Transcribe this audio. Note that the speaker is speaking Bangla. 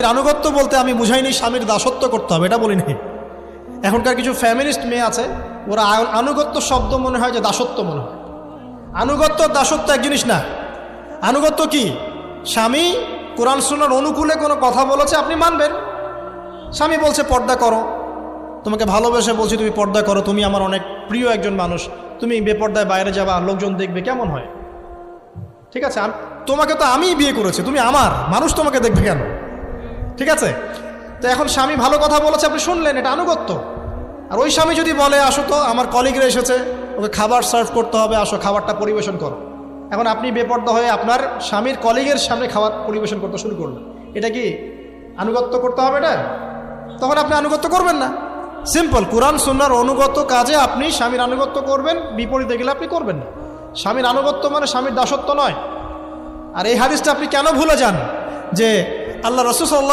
আনুগত্য বলতে আমি বুঝাইনি স্বামীর দাসত্ব করতে হবে, এটা বলিনি। এখনকার কিছু ফ্যামিলিস্ট মেয়ে আছে, ওরা আনুগত্য শব্দ মনে হয় যে দাসত্ব মনে হয়। আনুগত্য দাসত্ব এক জিনিস না। আনুগত্য কি? স্বামী কোরআন সুন্নাহর অনুকূলে কোনো কথা বলেছে, আপনি মানবেন। স্বামী বলছে পর্দা করো, তোমাকে ভালোবেসে বলছি তুমি পর্দা করো, তুমি আমার অনেক প্রিয় একজন মানুষ, তুমি বেপর্দায় বাইরে যাবা, লোকজন দেখবে, কেমন হয়? ঠিক আছে, তোমাকে তো আমিই বিয়ে করেছি, তুমি আমার মানুষ, তোমাকে দেখবে কেন? ঠিক আছে, তো এখন স্বামী ভালো কথা বলেছে, আপনি শুনলেন, এটা আনুগত্য। আর ওই স্বামী যদি বলে আসো তো আমার কলিগরা এসেছে, ওকে খাবার সার্ভ করতে হবে, আসো খাবারটা পরিবেশন করো, এখন আপনি বেপর্দা হয়ে আপনার স্বামীর কলিগের সামনে খাবার পরিবেশন করতে শুরু করলেন, এটা কি আনুগত্য করতে হবে? এটা তখন আপনি আনুগত্য করবেন না। সিম্পল, কোরআন সুন্নাহর অনুগত কাজে আপনি স্বামীর আনুগত্য করবেন, বিপরীতে গেলে আপনি করবেন না। স্বামীর আনুগত্য মানে স্বামীর দাসত্ব নয়। আর এই হাদিসটা আপনি কেন ভুলে যান যে আল্লাহ রাসূল